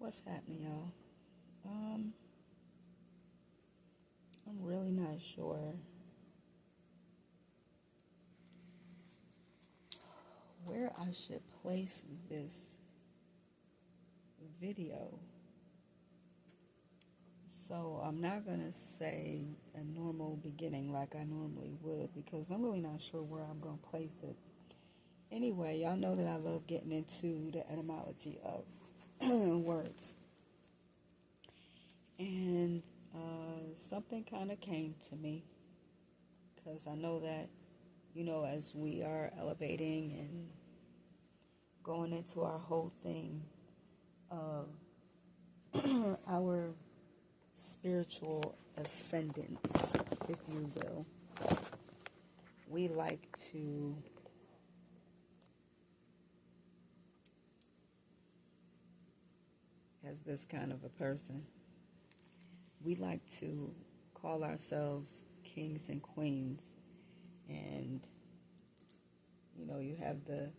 What's happening, y'all? I'm really not sure where I should place this video. So I'm not gonna say a normal beginning like I normally would because I'm really not sure where I'm gonna place it. Anyway, y'all know that I love getting into the etymology of words. And something kind of came to me because I know that, as we are elevating and going into our whole thing of our spiritual ascendance, if you will, we like to as this kind of a person, we like to call ourselves kings and queens. And, you have the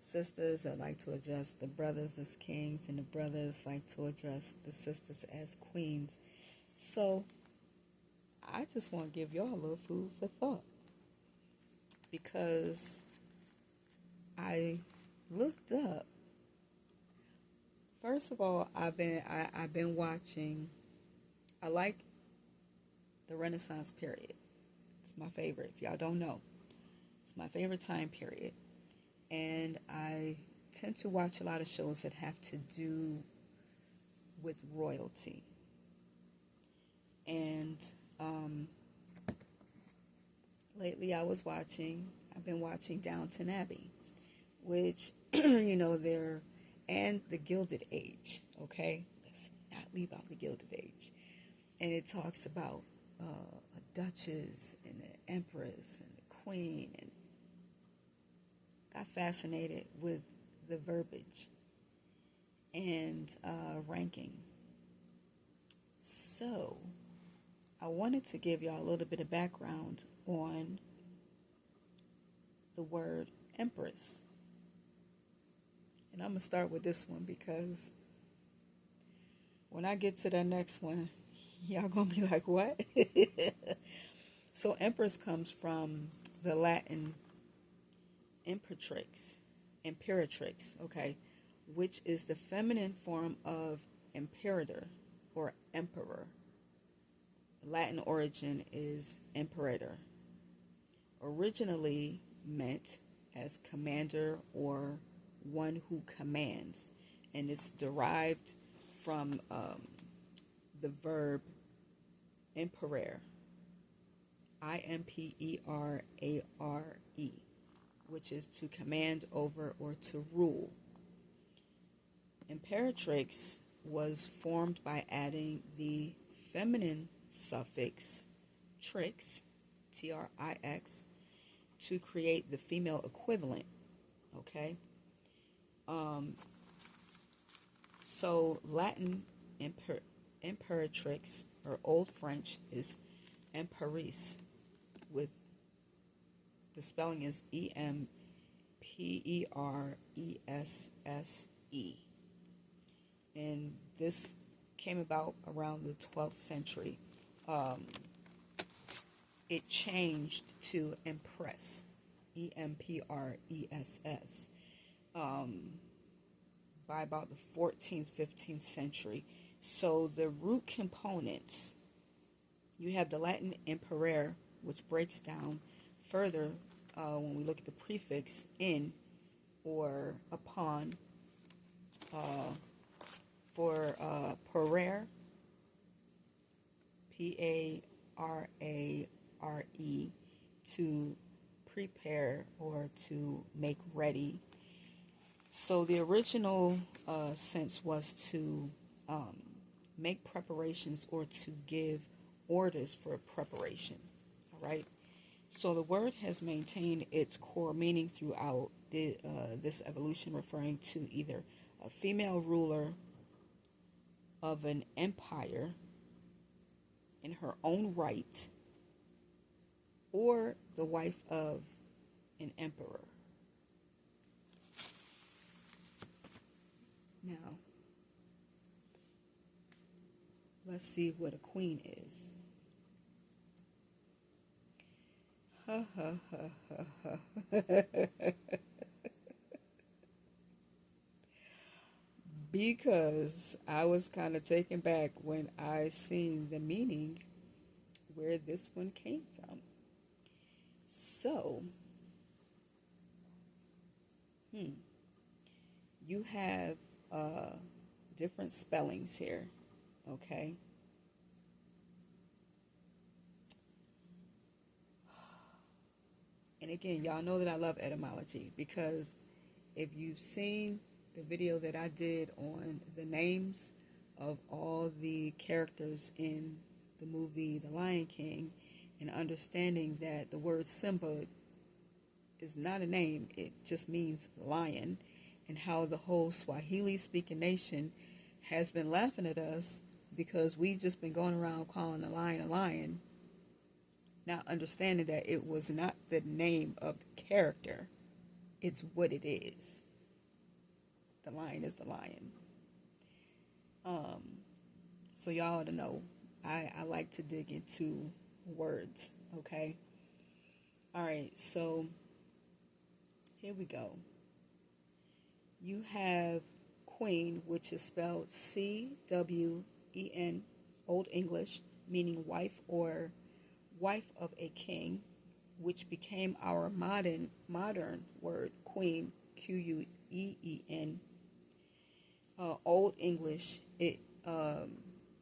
sisters that like to address the brothers as kings, and the brothers like to address the sisters as queens. So I just want to give y'all a little food for thought, because I looked up. First of all, I've been watching. I like the Renaissance period. It's my favorite. If y'all don't know, it's my favorite time period. And I tend to watch a lot of shows that have to do with royalty. And lately I've been watching Downton Abbey, which, and the Gilded Age, okay? Let's not leave out the Gilded Age. And it talks about a duchess and an empress and a queen, and got fascinated with the verbiage and ranking. So I wanted to give y'all a little bit of background on the word empress. And I'm going to start with this one because when I get to the next one, y'all going to be like, what? So empress comes from the Latin imperatrix, okay, which is the feminine form of imperator or emperor. Latin origin is imperator. Originally meant as commander or one who commands, and it's derived from the verb imperare, imperare, which is to command over or to rule. Imperatrix was formed by adding the feminine suffix trix, trix, to create the female equivalent, okay? So Latin imperatrix, or Old French, is imperice, with the spelling is EMPERESSE. And this came about around the 12th century. It changed to impress, EMPRESS, by about the 14th, 15th century. So the root components, you have the Latin imperare, which breaks down further when we look at the prefix in or upon, for parere, PARARE, to prepare or to make ready. So the original sense was to make preparations or to give orders for preparation. All right. So the word has maintained its core meaning throughout this evolution, referring to either a female ruler of an empire in her own right, or the wife of an emperor. Now, Let's see what a queen is. Because I was kind of taken back when I seen the meaning where this one came from. So, you have different spellings here, okay? And again, y'all know that I love etymology because if you've seen the video that I did on the names of all the characters in the movie The Lion King, and understanding that the word Simba is not a name, it just means lion, and how the whole Swahili speaking nation has been laughing at us because we've just been going around calling a lion, not understanding that it was not the name of the character, it's what it is. The lion is the lion. So y'all ought to know, I like to dig into words, okay? All right, so here we go. You have queen, which is spelled C-W-E-N, Old English, meaning wife or wife of a king, which became our modern word, queen, Q-U-E-E-N. Old English, it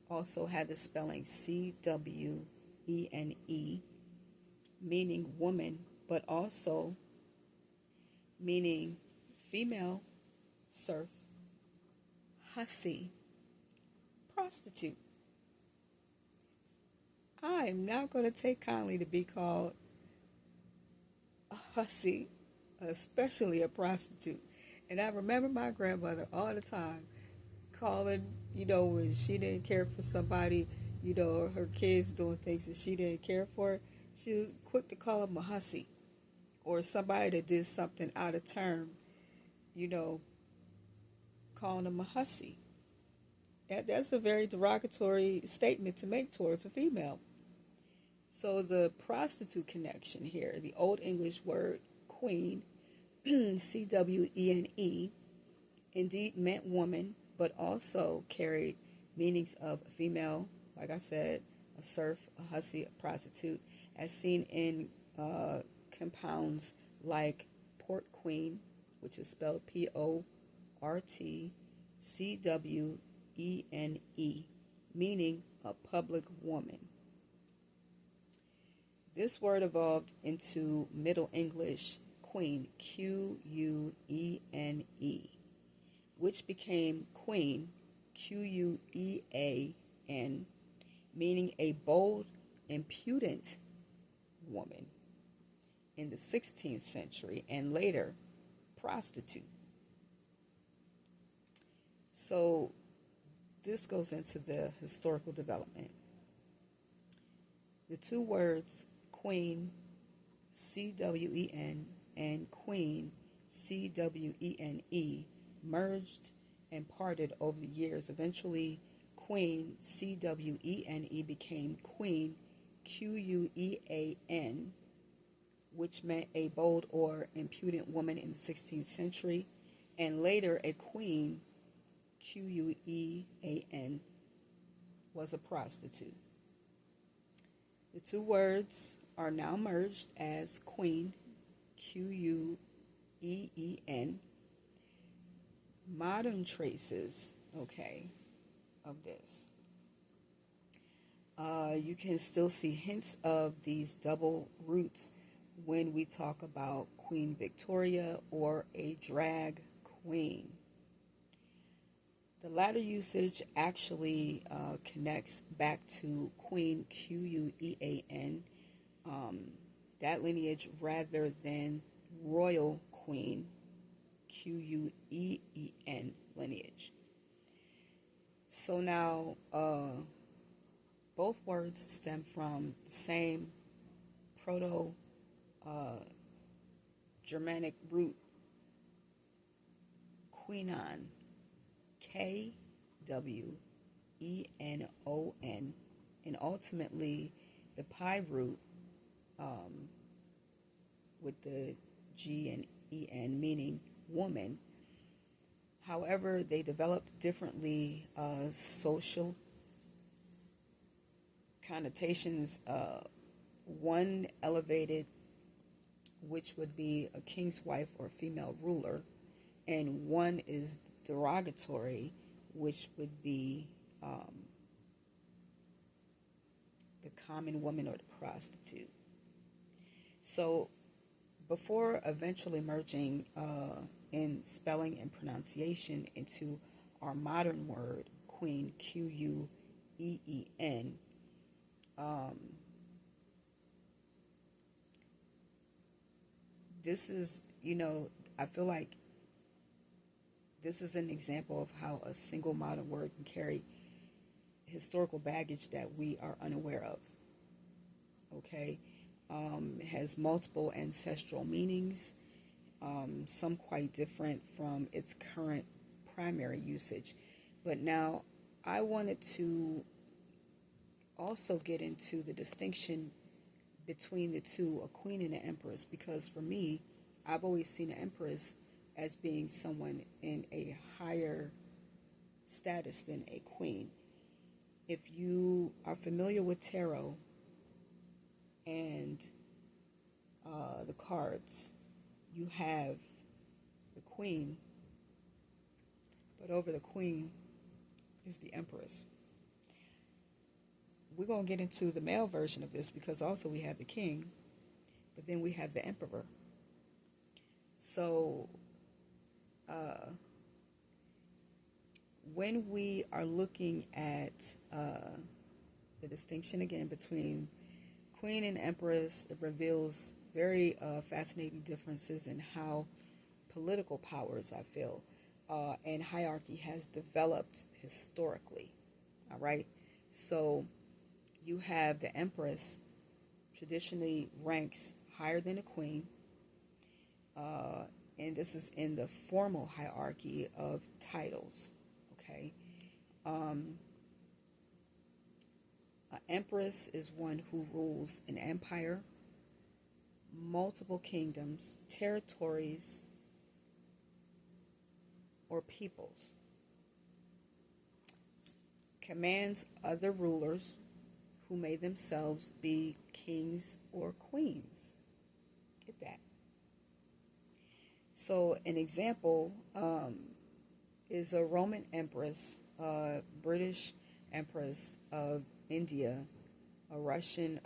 also had the spelling C-W-E-N-E, meaning woman, but also meaning female, serf, hussy, prostitute. I am not going to take kindly to be called a hussy, especially a prostitute. And I remember my grandmother all the time calling, when she didn't care for somebody, her kids doing things that she didn't care for, she was quick to call them a hussy. Or somebody that did something out of term, calling them a hussy. That's a very derogatory statement to make towards a female. So the prostitute connection here, the Old English word queen, C-W-E-N-E, indeed meant woman, but also carried meanings of a female, like I said, a serf, a hussy, a prostitute, as seen in compounds like port queen, which is spelled P-O-R-T-C-W-E-N-E, meaning a public woman. This word evolved into Middle English queen, Q-U-E-N-E, which became queen, Q-U-E-A-N, meaning a bold, impudent woman in the 16th century, and later prostitute. So this goes into the historical development. The two words queen, C-W-E-N, and queen, C-W-E-N-E, merged and parted over the years. Eventually, queen, C-W-E-N-E, became queen, Q-U-E-A-N, which meant a bold or impudent woman in the 16th century, and later a queen, Q-U-E-A-N, was a prostitute. The two words are now merged as queen, Q-U-E-E-N. Modern traces, of this. You can still see hints of these double roots when we talk about Queen Victoria or a drag queen. The latter usage actually connects back to Queen, Q-U-E-A-N, that lineage, rather than royal queen, Q-U-E-E-N lineage. So now both words stem from the same Proto-Germanic root, queenon, K-W-E-E-N, Enon, and ultimately the pi root with the G and En, meaning woman. However, they developed differently social connotations. One elevated, which would be a king's wife or female ruler, and one is derogatory, which would be the common woman or the prostitute. So, before eventually merging in spelling and pronunciation into our modern word, queen, Queen, this is, I feel like this is an example of how a single modern word can carry historical baggage that we are unaware of. Okay? It has multiple ancestral meanings, some quite different from its current primary usage. But now I wanted to also get into the distinction between the two, a queen and an empress, because for me, I've always seen an empress as being someone in a higher status than a queen. If you are familiar with tarot and the cards, you have the queen, but over the queen is the empress. We're going to get into the male version of this because also we have the king, but then we have the emperor. So when we are looking at the distinction again between queen and empress, it reveals very fascinating differences in how political powers, I feel, and hierarchy has developed historically. All right. So you have the empress traditionally ranks higher than a queen. And this is in the formal hierarchy of titles. Okay. An empress is one who rules an empire, multiple kingdoms, territories, or peoples, commands other rulers who may themselves be kings or queens. Get that? So an example is a Roman empress, a British empress of India, a Russian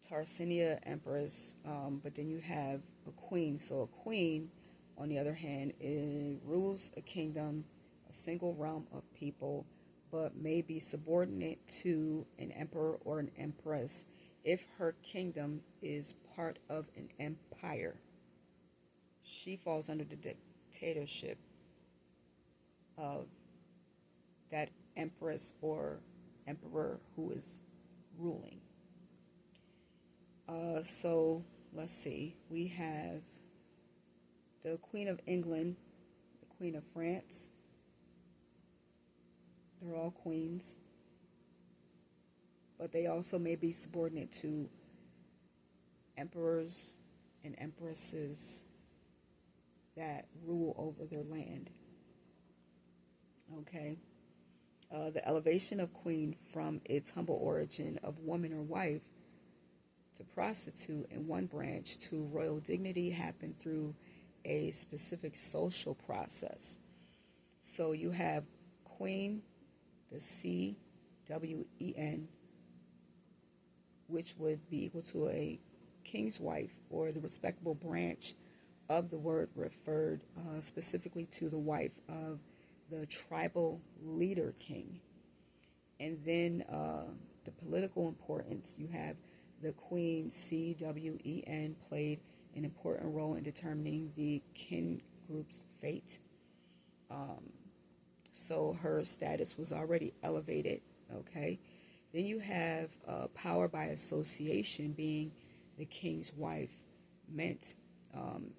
Tarsinia empress, but then you have a queen. So a queen, on the other hand, rules a kingdom, a single realm of people, but may be subordinate to an emperor or an empress if her kingdom is part of an empire. She falls under the dictatorship of that empress or emperor who is ruling. So let's see. We have the Queen of England, the Queen of France. They're all queens, but they also may be subordinate to emperors and empresses that rule over their land. Okay. The elevation of queen from its humble origin of woman or wife to prostitute in one branch to royal dignity happened through a specific social process. So you have queen, the CWEN, which would be equal to a king's wife, or the respectable branch of the word referred specifically to the wife of the tribal leader king. And then the political importance, you have the queen, CWEN, played an important role in determining the kin group's fate. So her status was already elevated, okay? Then you have power by association, being the king's wife, meant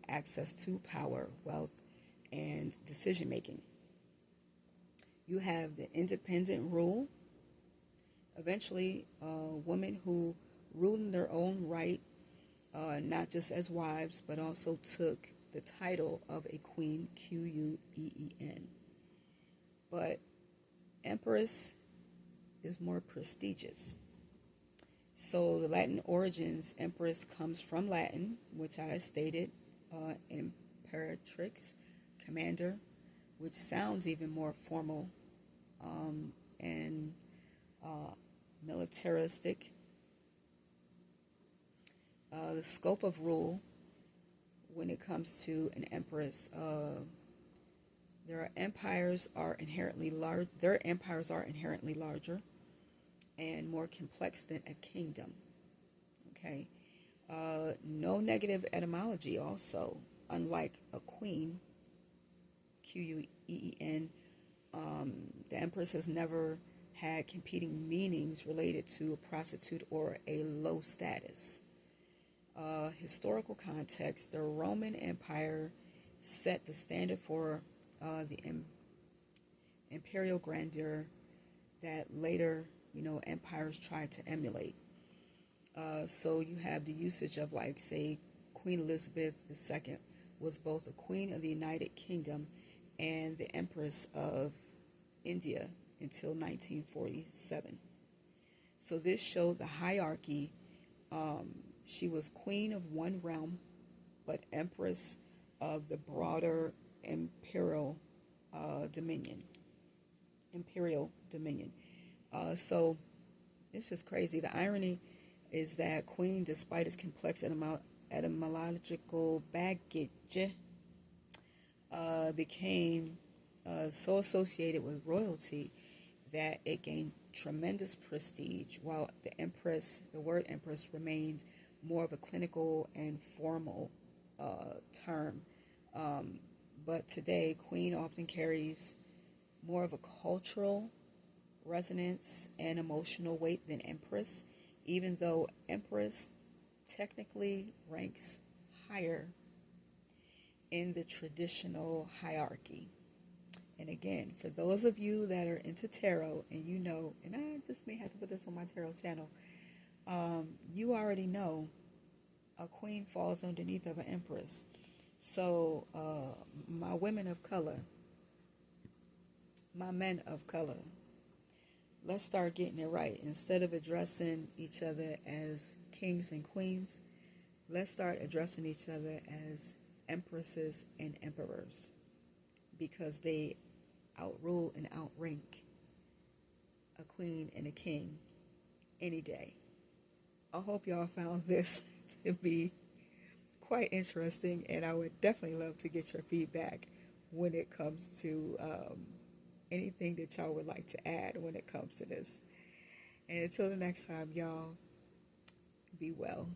access to power, wealth, and decision making. You have the independent rule, eventually women who ruled in their own right, not just as wives, but also took the title of a queen, Queen. But empress is more prestigious. So the Latin origins, empress comes from Latin, which I stated, imperatrix, commander, which sounds even more formal and militaristic. The scope of rule when it comes to an empress, their empires are inherently large. Their empires are inherently larger and more complex than a kingdom. Okay, no negative etymology. Also, unlike a queen, Queen, the empress has never had competing meanings related to a prostitute or a low status. Historical context: the Roman Empire set the standard for the imperial grandeur that later, empires tried to emulate. So you have the usage of, like, say, Queen Elizabeth II was both a queen of the United Kingdom and the Empress of India until 1947. So this showed the hierarchy. She was queen of one realm, but empress of the broader imperial dominion. So it's just crazy. The irony is that queen, despite its complex etymological baggage, became so associated with royalty that it gained tremendous prestige, while the word empress remained more of a clinical and formal term. But today, queen often carries more of a cultural resonance and emotional weight than empress, even though empress technically ranks higher in the traditional hierarchy. And again, for those of you that are into tarot, and and I just may have to put this on my tarot channel, you already know a queen falls underneath of an empress. So my women of color, my men of color, let's start getting it right. Instead of addressing each other as kings and queens, let's start addressing each other as empresses and emperors, because they outrule and outrank a queen and a king any day. I hope y'all found this to be quite interesting, and I would definitely love to get your feedback when it comes to anything that y'all would like to add when it comes to this. And until the next time, y'all, be well.